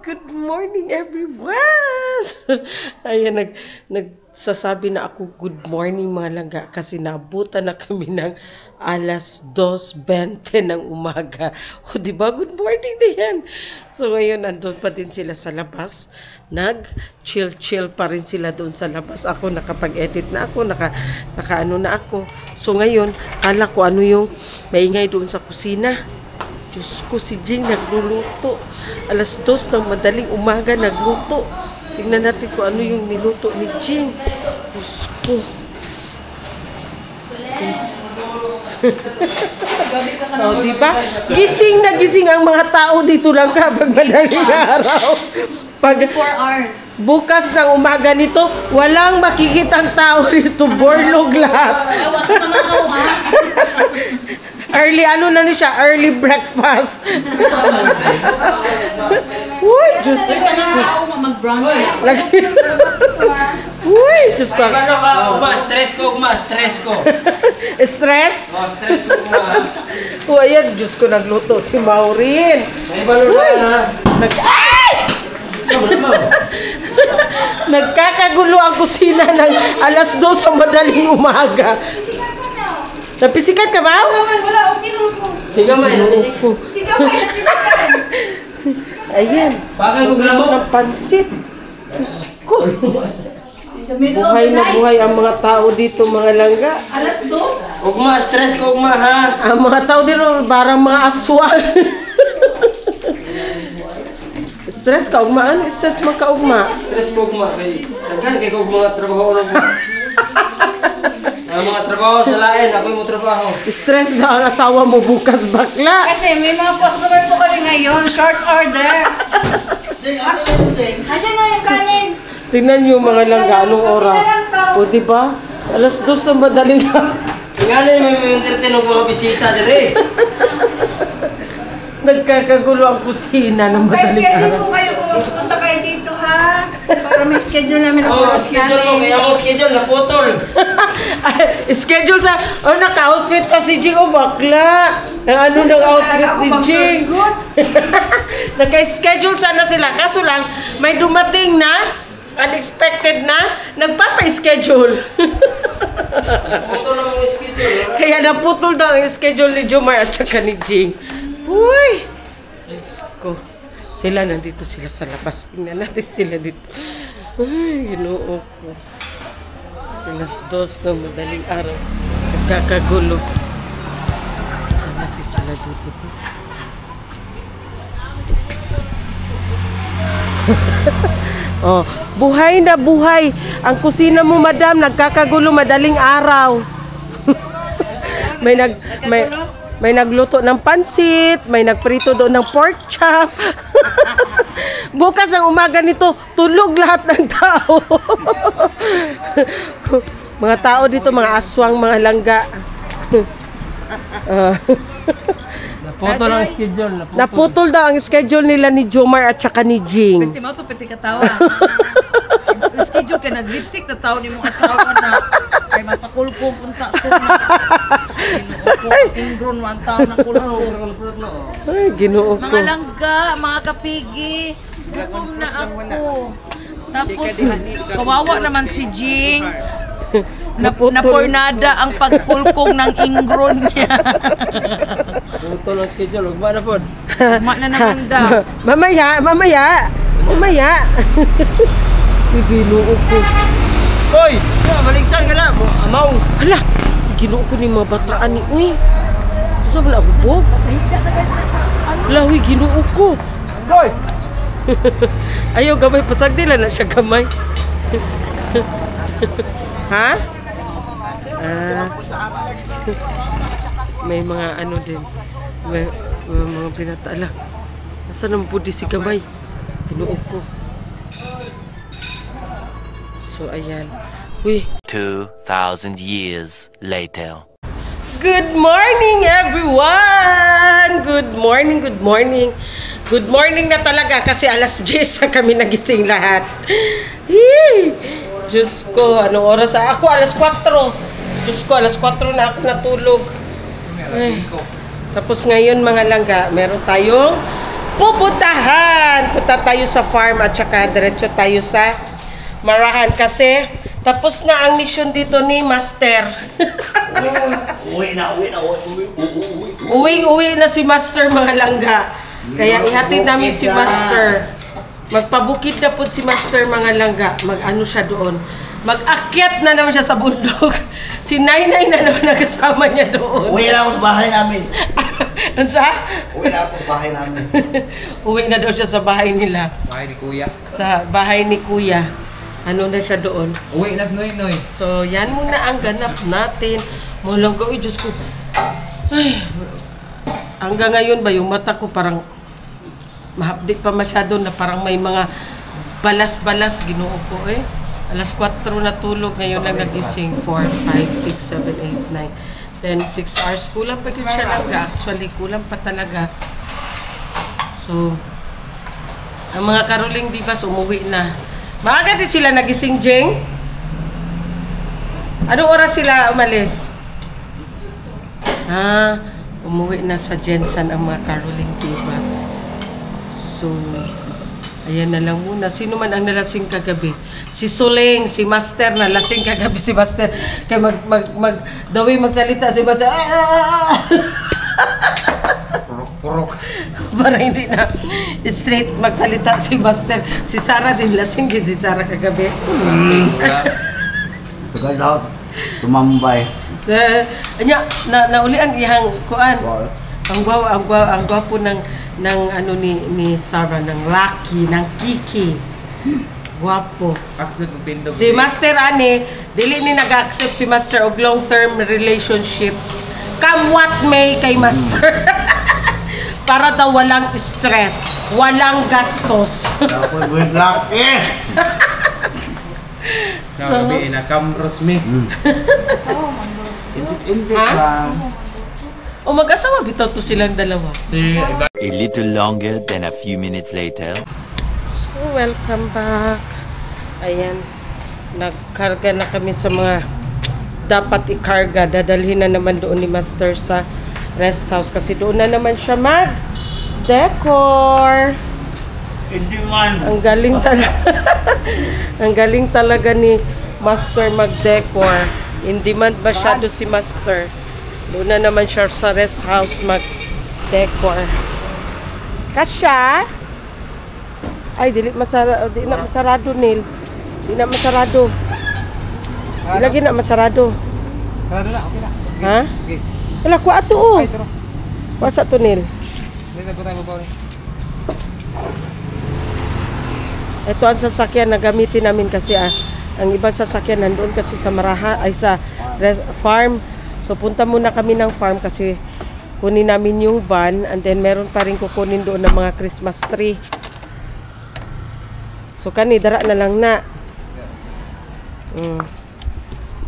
Good morning everyone! Ayan, nagsasabi na ako good morning mga langga kasi naabutan na kami ng alas 2:20 ng umaga. O diba, good morning na yan. So ngayon, andun pa din sila sa labas. Nag-chill pa rin sila doon sa labas. Ako nakapag-edit na ako, naka-ano na ako. So ngayon, kala ko ano yung maingay doon sa kusina. Diyos ko, si Jing nagluluto. Alas 2 ng madaling umaga nagluto. Tingnan natin kung ano yung niluto ni Jing. Diyos ko. Oh, diba? Gising na gising ang mga tao dito lang kapag madaling araw. Pag 4 hours. Bukas ng umaga nito, walang makikitang tao dito. Borlog lahat. Ay, wag ka mamahaw, ha? Early, ano na siya? Early breakfast. Uy, Diyos ko. Wag ka nang tao mag-brunch yan. Uy, Diyos ko. Ano ka, Ugma? Stress ko. Stress? Oh, stress ko, Ugma. O, ayan, Diyos ko, nagluto si Maureen. May balon na. Ay! Nagkakagulo ang kusina ng alas 2 sa madaling umaga. Napisikat ka ba? Wala, okay luto. Sigaw man, napisik. Sigaw kayo, napisikat. Ayan. Bakit Nagluto ng pansit. Diyos ko. Buhay na buhay ang mga tao dito, mga langga. Alas 2? Ugma, stress ko, Ugma, ha? Ang mga tao dito, parang mga aswang. Stress ka, Ugma? Ano stress mo ka, Ugma? Stress ko, Ugma. Taghan, kaya ko mga trabaho ko, Ugma. Ang mga trabaho sa lain, ako yung trabaho. Stress na ang asawa mo bukas, bakla. Kasi may mga customer po kami ngayon, short order. Andiyan na yung kanin. Tingnan niyo mga langga, anong oras? O diba? Alas 2 na madaling Tingnan mo yung entertain ng mga bisita, dire. Nagkakagulo ang kusina ng May madaling schedule po kayo kung pupunta kayo dito, ha? Para may schedule namin ang oras schedule mo, kaya mo schedule, naputol. Schedule sa... Oh, naka-outfit pa si Jing. Oh, bakla. Ang ano ng outfit ni Jing. Naka-schedule sana sila. Kaso lang, may dumating na, unexpected na, nagpapa-schedule. Naputol ang mga schedule. Kaya naputol daw ang schedule ni Jomar at saka ni Jing. Uy! Diyos ko. Sila, nandito sila sa labas. Tingnan natin sila dito. Ay, ginoo ko. Alas 2 ng madaling araw. Nagkakagulo. Tingnan natin sila dito. Oh, buhay na buhay. Ang kusina mo, madam, nagkakagulo madaling araw. May nagluto ng pansit, may nagprito doon ng pork chop. Bukas ang umaga nito, tulog lahat ng tao. Mga tao dito, mga aswang, mga langga. Naputol ang schedule. Naputol daw ang schedule nila ni Jomar at saka ni Jing. Pwede mo ito, pwede katawa. Schedule ka, nag-lipstick, tatawa ni mong asawa na kay mapakulpong punta ko na. Ingron, 1 taon na kulpong. Ay, ginoo ko. Mga langga, mga kapigi, gutom na ako. Tapos, kawawa naman si Jing. Napornada ang pagkulkong ng ingron niya. Naputol ang schedule, Ugma na po. Ugma na naman daw. Mamaya. Ginoo ko. Hoy! Siya, baligsan ka na. Amaw! Hala, ginoo ko ni mga bataan ni. Uy, sa wala hubog. Hala, huy, ginoo ko. Hoy! Ayaw, gamay. Pasagdila na siya gamay. Ha? May mga ano din. May mga pinatala. Nasaan naman po di si gamay? Ginoo ko. So, ayan. Uy. 2,000 years later. Good morning, everyone! Good morning, good morning. Good morning na talaga kasi alas 10 na kami nagising lahat. Hii! Diyos ko, anong oras? Ako, alas 4. Diyos ko, alas 4 na ako natulog. Ay. Tapos ngayon, mga langga, meron tayong pupuntahan. Punta tayo sa farm at saka diretso tayo sa Marahan kasi tapos na ang mission dito ni Master. Uwi na si Master, mga langga. Kaya ihatid namin si Master. Magpabukid na po si Master, mga langga. Mag-ano siya doon. Mag-akyat na naman siya sa bundok. Si Nainay na naman nakasama niya doon. Uwi na ako sa bahay namin. Ano sa? Uwi na ako sa bahay namin. Uwi na daw siya sa bahay nila. Bahay ni Kuya. Sa bahay ni Kuya. Ano na siya doon? Uwi na Noy. So, yan muna ang ganap natin. Mulang gawin, Diyos ko. Ay, hanggang ngayon ba, yung mata ko parang mahapdi pa masyado na parang may mga balas-balas ginoo ko eh. Alas 4 na tulog, ngayon lang nagising. 4, 5, 6, 7, 8, 9, 10, 6 hours. Kulang pa yun siya lang. Actually, kulang pa talaga. So, ang mga Caroling Divas umuwi na. Maaga din sila nagising, Jeng? Anong oras sila umalis? Umuwi na sa Jensen ang mga Caroling Divas. So, ayan na lang muna. Sino man ang nalasing kagabi? Si Soleng, si Master na lasing kagabi si Master. Kaya dawi magsalita si Master. Purok. Para hindi na straight magsalita si Master. Si Sarah din lasing din si Sarah kagabi. Tagal daw. Tumambay. Naulian ihang kuan. Ang gwapo ng ano ni Sarah, ng Lucky, ng Kiki. Gwapo. Si Master ani, dili ni nag-accept si Master og long-term relationship. Come what may kay Master. Para daw walang stress, walang gastos. Ako good luck eh. So, Kamros me. Hindi lang. O mag-asawa bitaw to silang dalawa. A little longer than a few minutes later. So, welcome back. Ayan, nagkarga na kami sa mga dapat ikarga. Dadalhin na naman doon ni Master sa rest house kasi doon na naman siya mag-decor. Hindi man. Ang galing talaga. Ang galing talaga ni Master mag-decor. In demand masyado si Master. Doon na naman siya sa rest house mag-decor. Kasya? Ay, di na masarado, Neil. Di na masarado. Ilagi na masarado. Sarado na, okay na. Ha? Okay. Wala ko ato oh. Ay, turo. Wasa to, Neil. Dito po tayo babaw. Ito ang sasakyan na gamitin namin kasi ang ibang sasakyan nandoon kasi sa Maraha ay sa farm. So punta muna kami ng farm kasi kunin namin yung van and then meron pa rin kukunin doon ng mga Christmas tree. So kani dara na lang na.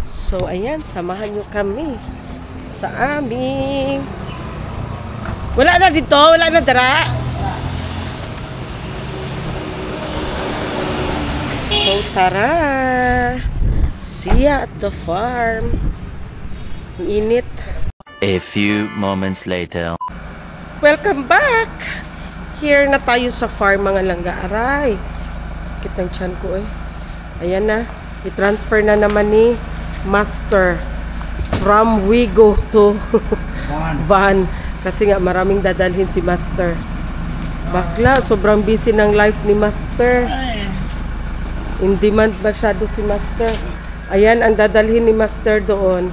So ayan, samahan nyo kami sa aming. Wala na dito, wala na dara. So tara, see ya at the farm. Init. A few moments later. Welcome back. Here na tayo sa farm, mga langga. Aray, sakit ng tiyan ko eh. Ayan na, i-transfer na naman ni Master from Wigo to van. Kasi nga maraming dadalhin si Master. Bakla, sobrang busy ng life ni Master. In demand masyado si Master. Ayan ang dadalhin ni Master doon.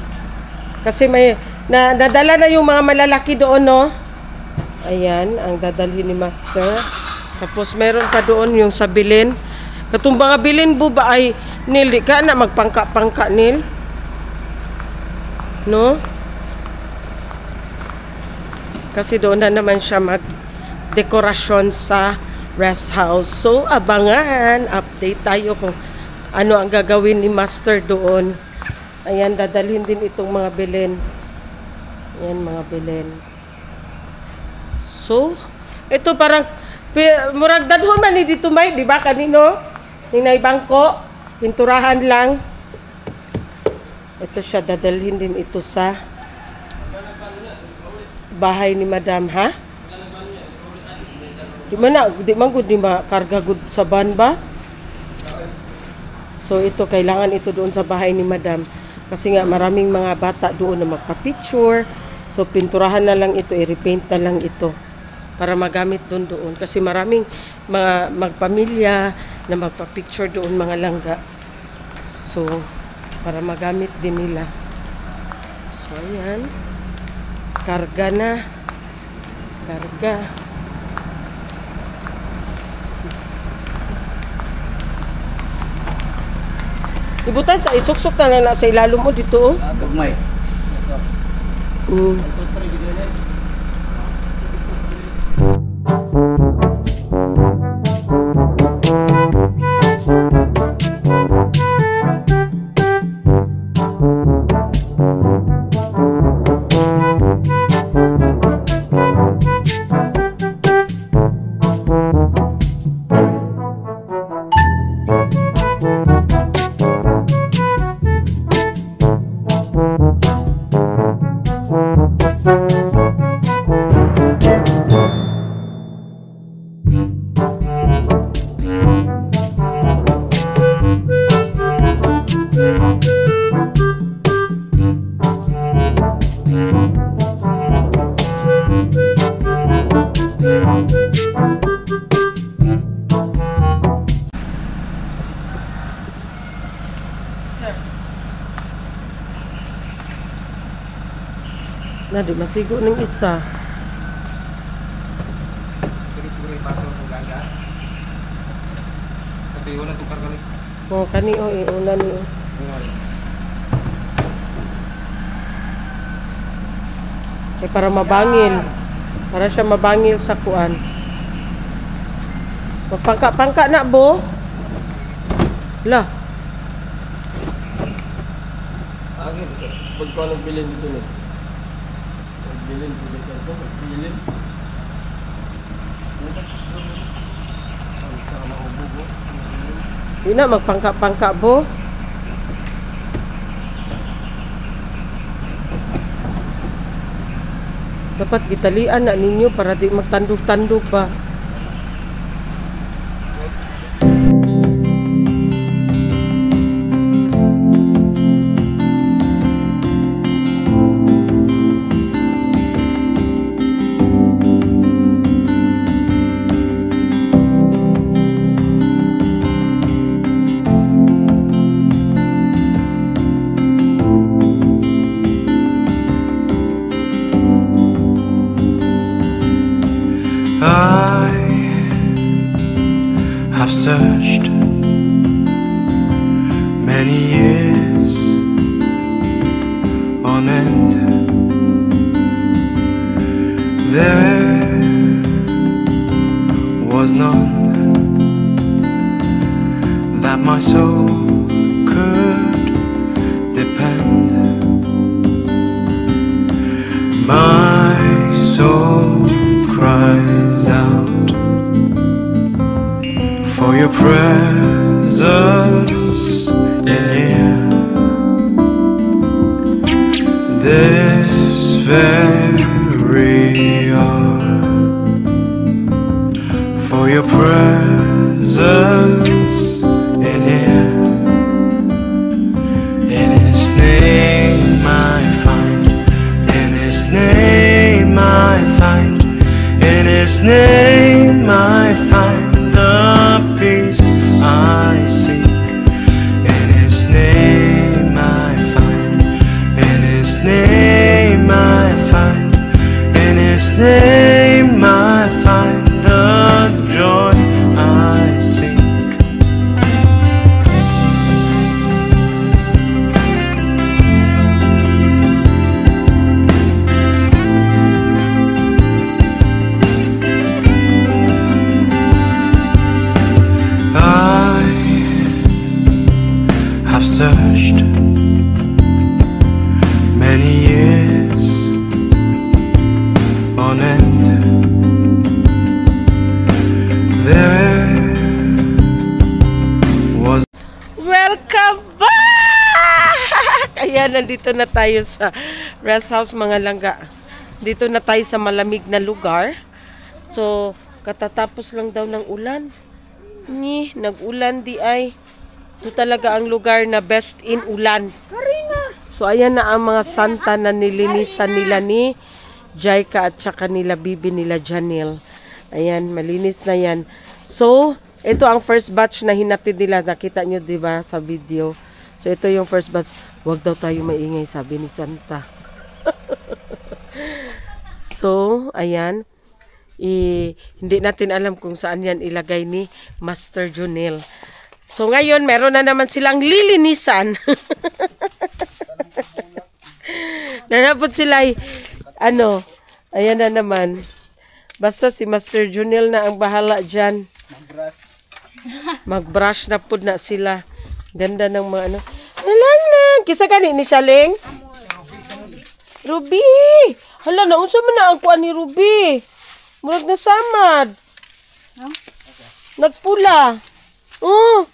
Kasi may nadala na yung mga malalaki doon, no? Ayan ang dadalhin ni Master. Tapos meron pa doon yung sa bilin. Katong mga bilin po ba ay Nil, di ka na magpangka-pangka, Nil? No? Kasi doon na naman siya mag-dekorasyon sa rest house. So, abangan. Update tayo kung ano ang gagawin ni Master doon. Ayan, dadalhin din itong mga bilin. Yan mga Belen. So, ito parang murag dadhon man ni dito may, di ba kanino? Ninay bangko, pinturahan lang. Ito siya, dadalhin din ito sa bahay ni Madam, ha? Di man gud di makarga gud sa van ba? So ito, kailangan ito doon sa bahay ni Madam. Kasi nga maraming mga bata doon na magpa-picture. So pinturahan na lang ito, i-repaint na lang ito. Para magamit doon. Kasi maraming mga magpamilya na magpa-picture doon mga langga. So, para magamit din nila. So, ayan. Karga na. Karga. Ibutan sa isuksok na lang na sa ilalom mo dito. Gagmay. Na di masigo ng isa. Oh, kani o una ni. Para mabangil. Para siya mabangil sa kuan. Magpangka-pangka na, bo. La. Agad, pagkuhan ng bilin dito ni. Bilin, bilin. Di na, magpangka-pangka, bo. Dapat gitalian na ninyo para di magtandog-tandog ba. I've searched many years on end. There was none that my soul could depend. My soul cries out for your presence in here. This very hour, for your presence in here. In His name I find, in His name I find, in His name I find the peace I seek. In His name I find, in His name I find, in His name I find the joy I seek. Ayan, nandito na tayo sa rest house mga langga. Dito na tayo sa malamig na lugar. So, katatapos lang daw ng ulan. Nag-ulan di ay. Ito talaga ang lugar na best in ulan. So, ayan na ang mga santa na nilinisan nila ni Jaika at saka nila bibi nila Janelle. Ayan, malinis na yan. So, ito ang first batch na hinatid nila. Nakita nyo, di ba, sa video. So, ito yung first batch. Huwag daw tayo maingay, sabi ni Santa. So, ayan. Hindi natin alam kung saan yan ilagay ni Master Junel. So, ngayon, meron na naman silang lilinisan. Nanapot sila, ayan na naman. Basta si Master Junel na ang bahala dyan. Mag-brush na po na sila. Ganda ng mga Alang. Kisa ka ni Shaling? Ruby! Hala, naunsa man na ang kuan ni Ruby. Murag na samad. Nagpula. Oh.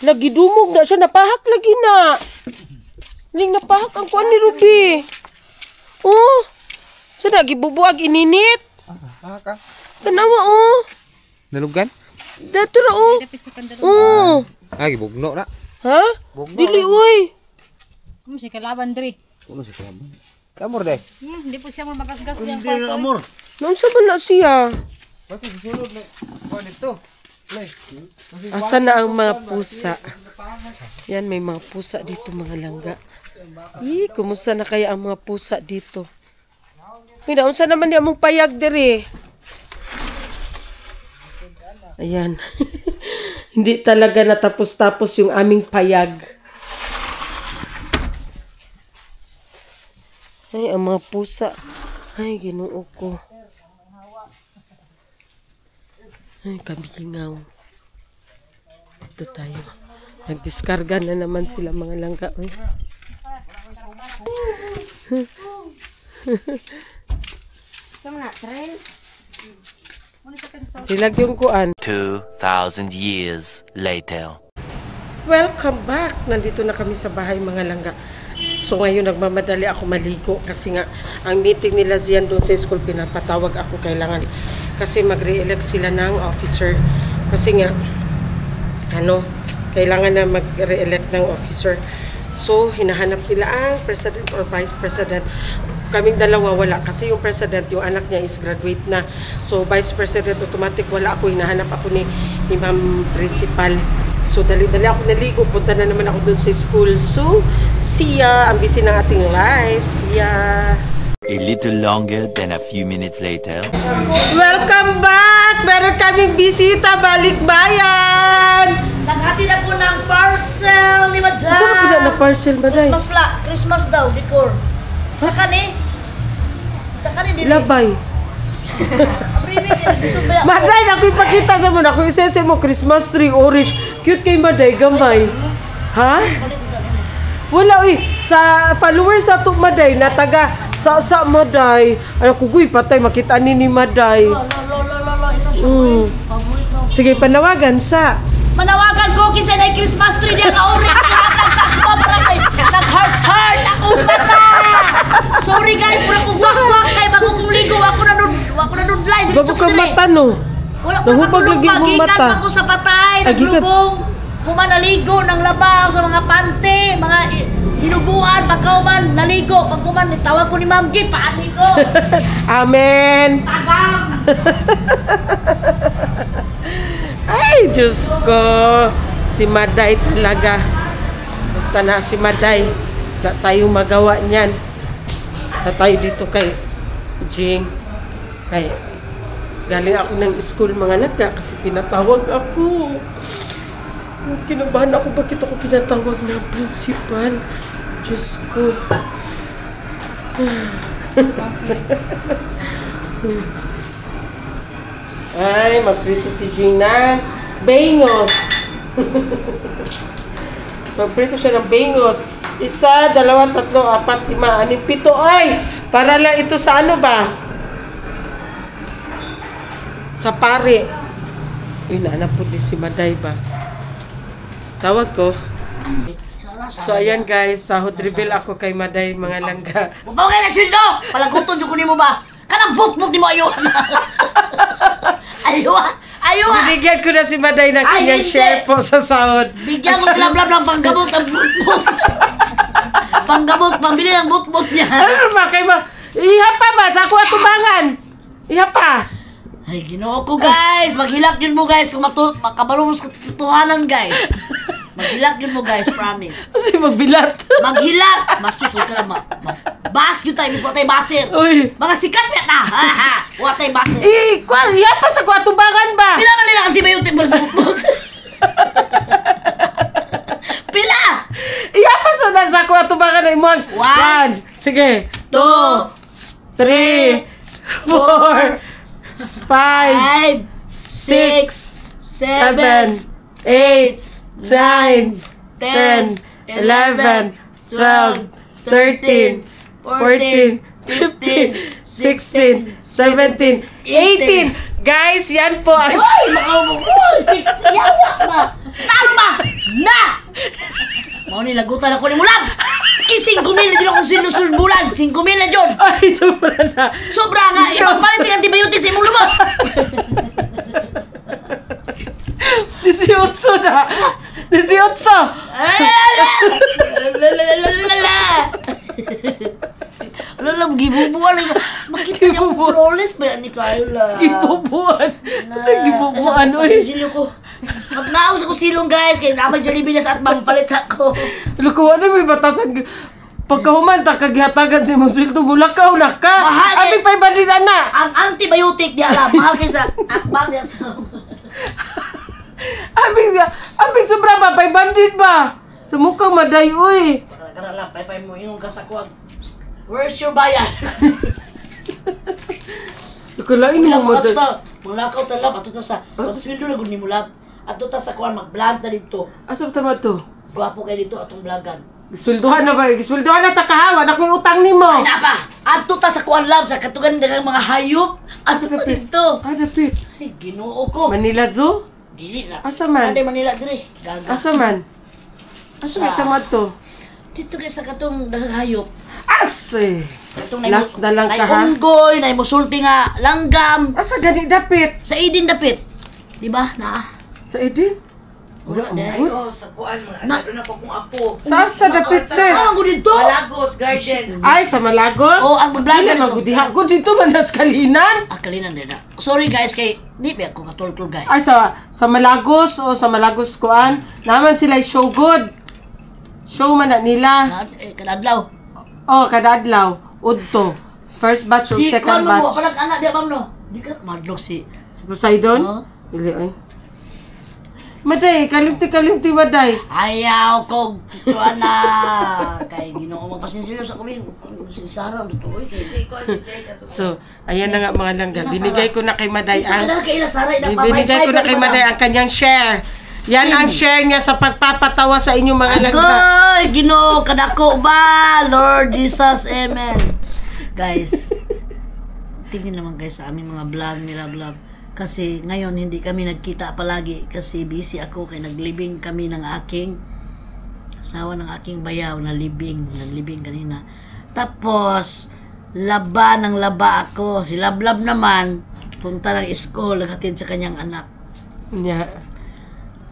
Lagi dumog na siya. Napahak lagi na. Ling napahak ang kuan ni Ruby. Oh. Sa gibubuag ininit. Kanawa oh. Nalugan? Dato ra oh. Oh. Ay, bugno na. Ha? Dili uy. Kung si kalaban diri. Kuno si Kalaban. Kamor day. Hindi po siya magasgas yang Hindi na amor. Nung sa na siya? Basta susunod na. Kuan dito. Asa na ang mga pusa? Yan, may mga pusa dito mga langga. Kumusta na kaya ang mga pusa dito? Hindi, unsa naman niya mong payag diri? Ayan. Hindi talaga natapos-tapos yung aming payag. Ay, ang mga pusa. Ay, Ginoo ko. Ay, kabingaw. Ito tayo. Nagdiskarga na naman sila mga langga. Ay. Sila yung kuan. 2,000 years later. Welcome back! Nandito na kami sa bahay mga langga. So ngayon nagmamadali ako maligo kasi nga ang meeting nila Zian doon sa school, pinapatawag ako kailangan kasi mag-re-elect sila ng officer. Kasi nga kailangan na mag-re-elect ng officer. So hinahanap nila ang president or vice president. Kaming dalawa wala kasi yung president, yung anak niya is graduate na. So vice president automatic wala ako, hinahanap ako ni ma'am principal. So dali-dali ako naligo, punta na naman ako doon sa school. So see ya, ang busy ng ating live. See ya. A little longer than a few minutes later. Welcome back! Meron kaming bisita, balikbayan! Naghatid ako ng parcel ni Madam. Saan ka na parcel, Maday? Christmas daw, decor. Isa ka ni? Labay. Maday, nakipakita sa mo. Naku-isense mo, Christmas tree, orange. Cute kay Maday, gamay. Ha? Wala, sa followers sa to Maday, na taga sa Maday. Ay, kuguy, patay, makita ni Maday. Sige, panawagan sa. Manawagan ko, kinsa na Christmas tree niya ka-orange. Lahat sa ako para kay nag-heart ako mata. Sorry guys, pura ko gwak-gwak kay bago kong ligo. Ako na nudlay. Bago ka mata, no? Wala ko nakatulog pa. Gikan pa ko sa patay. Naglubong. Kumanaligo ng labaw sa mga pante. Mga hinubuan. Pagkauman, naligo. Pagkuman, tawag ko ni Ma'am G. Paani ko. Amen. Tagam. Ay, Diyos ko. Si Maday talaga. Basta na si Maday. Wala tayong magawa niyan. Na tayo dito kay Jing. Ay, galing ako ng school mga naga kasi pinatawag ako. Kinabahan ako, bakit ako pinatawag ng principal? Diyos ko. Ay, magprito si Jing na bengos. Magprito siya ng bengos. 1, 2, 3, 4, 5, 6, 7. Ay! Para lang ito sa ano ba? Sa pare. Uy, naanap po din si Maday ba? Tawag ko. So ayan guys, sahod reveal ako kay Maday mga langga. Mabaw kayo na sweldo! Palaguton dyan ko ni mo ba? Kanang buk-buk ni mo ayaw na. Ayaw. Binigyan ko na si Maday ng kanyang share po sa sahod. Bigyan ko sila blab ng panggamot ang buk-buk. Panggamot, pambili ng buk-buk niya. Ano ba kayo ba? Iha pa ba? Sa ako atubangan. Iha pa. Ay, Ginoo ko guys. Maghilak yun mo guys. Kung makabalong sa katotohanan guys. Maghilak yun mo guys, promise. Kasi magbilat. Maghilak! Bastos, huwag ka na bas yun tayo, miss mo tayo baser. Uy. Mga sikat pa ta! Huwag tayo baser. Iha pa sa ako atubangan ba? Pila man nila antibiotic para sa bukbuk? Pila! Iha pa sa ako atubangan na imong. 1. Sige. 2, 3, 4, 5, 6, 7, 8, 9, 10, 11, 12, 13, 14, 15, 16, 17, 18. Guys, yan po ang... Uy! Makaumo ko! 6! Yawa ba? Talo ba? Na! Mau nilagutan ako ni Mulam! Kising 5,000 na dyan akong sinusulbulan! 5,000 na dyan! Ay, sobra na. Sobra nga! Ipagpalit ng antibiotics sa imong lumot! 18 na. 18. Ano lang, gibubuan lang. Makita niya akong flawless ba yan ni Kayo lang? Gibubuan. Gibubuan, uy. Silong ko. Magnaos ako silong guys, kaya naman Jollibee na sa atbang palit sa ako. Lukuha na may batasag. Pagkahuman, takagihatagan sa imong sweldo mo, lakaw na ka. Mahal Abi pa'y bandida na. Ang antibiotic di alam, mahal kayo sa atbang niya sa... Abing sobra ba, pa'y bandit ba? Sa mukhang Maday, uy. Kara lang, pay mo yung kasakuan. Where's your bayan? Kalain mo, Maday. Manglakaw ta lab, ato ta sa pagsweldo na gud ni mo lab. Ato ta sa kuan mag-vlog ta dito. Asam tama to? Gwapo kay dito atong vlogan. Gisweldohan na ba? Gisweldohan na takahawan. Ako yung utang ni mo. Ay napa! Ato ta sa kuan lab sa katugan ng mga hayop. Ato ta dito. Ah, dapit. Ay Ginoo ko. Manila Zoo? Dili na. Asa man? Ade Manila dire. Gaga. Asa man? Asa may tamad to? Dito kay sa katong daghang hayop. Ase! Katong Last na lang ka, ha? unggoy, nay musulti nga langgam. Asa gani dapit? Sa Eden dapit. Di ba? Na. Sa Edin? Wala na. Oh, sa kuan mo. Ano na po kung ako. Sa dapit, sis? Ah, ako dito. Malagos Garden. Ay, sa Malagos? Oh, ang vlogger Dili ko. magudiha. Ko dito man nas Kalinan. Kalinan din na. Sorry guys kay di ba ako katulkul guys. Ay, sa Malagos o sa Malagos kuan, naman sila show good. Show man na nila. Kadadlaw. Oh, kada adlaw. Udto. First batch o Si second Kuan mo, batch. palag anak dia bang no. Di ka madlok si. Si Poseidon? Oh. Dili, ay. Maday, kalimti Maday. Ayaw ko kuan na. Kay Ginoo magpasinsilyo sa kubi. Si Sarah dito oy kay. So, ayan na nga mga langga. Binigay ko na kay Maday ang... Ano kay ila Sarah ida Binigay ko na kay Maday ang kanyang share. Yan ang share niya sa pagpapatawa sa inyong mga langga. Agoy, Ginoo kadako ba? Lord Jesus, amen. Guys, tingin naman guys sa aming mga vlog nila vlog. Kasi ngayon hindi kami nagkita palagi kasi busy ako kay naglibing kami ng aking asawa ng aking bayaw na naglibing kanina. Tapos laba ng laba ako. Si Lablab naman punta ng school naghatid sa kanyang anak. Yeah.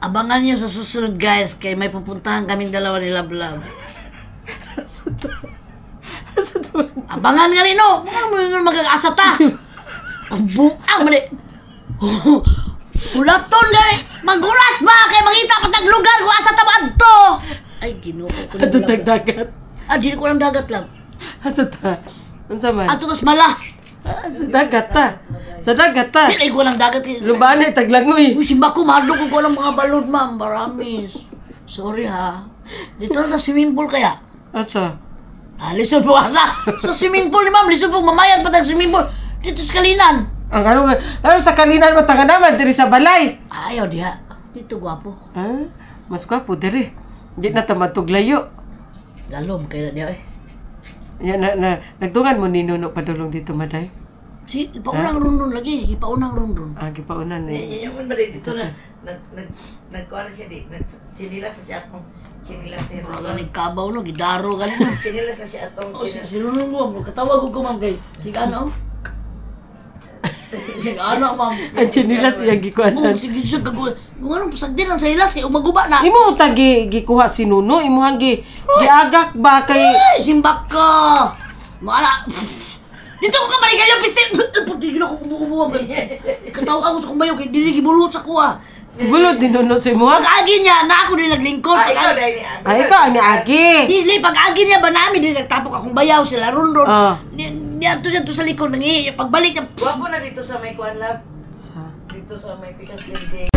Abangan niyo sa susunod guys kay may pupuntahan kaming dalawa ni Lablab. Abangan nga rin no. Mga mag-aasa ta. Ang buang mali. Ulaton gani. Magulat ba kay mangita patag lugar ko asa ta adto. Ay Ginoo ko. Ato tagdagat. Dili ko lang dagat lang. Asa ta? Unsa man? Ato tas mala. Sa dagat ta. Sa dagat ta. Dili ko lang dagat. Lubani taglangoy. Uy, simba ko mahadlok ko lang mga balod ma'am. Baramis. Sorry ha. Dito na swimming pool kaya. Asa? Lisod po asa. Sa swimming pool ni ma'am. Lisod po mamayad patag swimming pool. Dito sa Kalinan. Ang ano sa Kalinan mo tanga naman diri sa balay. Ayaw diha. Dito gwapo. Ah, mas gwapo diri. Di na tamatog layo. Lalom kaya diha eh. Yan nagtungan mo ni Nuno padulong dito Maday. Si ipaunang rundon lagi, ipaunang rundon. Ah, gipaunan eh. Yung man ba dito na nagkuha na siya di. Sinila sa siya atong Chinilas ni Wala ni kabaw no, gidaro ka na. Chinilas na siya atong O, si Lunong ko, katawag ko ma'am kay, sige ano? Sige ano ma'am? Ang chinilas iyang Oh, gikuhanan. sige siya kagulo. Yung anong pasagdin ang salilas, kay umaguba na. Imo utang gikuha si Nuno, imuhang giagak ba kay Ay, simbak ka! Maala! Dito ko ka balik kayo, piste! Puti yun ako kumukubuha. Katawag ako sa kumayo, kaya dinigibulot sa kuha. bulot din Nuno sa imuha? Pag-agi niya, na ako din naglingkod. ikaw dahil ni Ate. Ay, ikaw ang niagi. Dili, pag-agi niya ba namin, di nagtapok akong bayaw sila ron. Ah. Niyato siya to sa likod, nangihi. Pagbalik niya, Gwapo na dito sa may kuan lab. Dito sa may pikas dinding.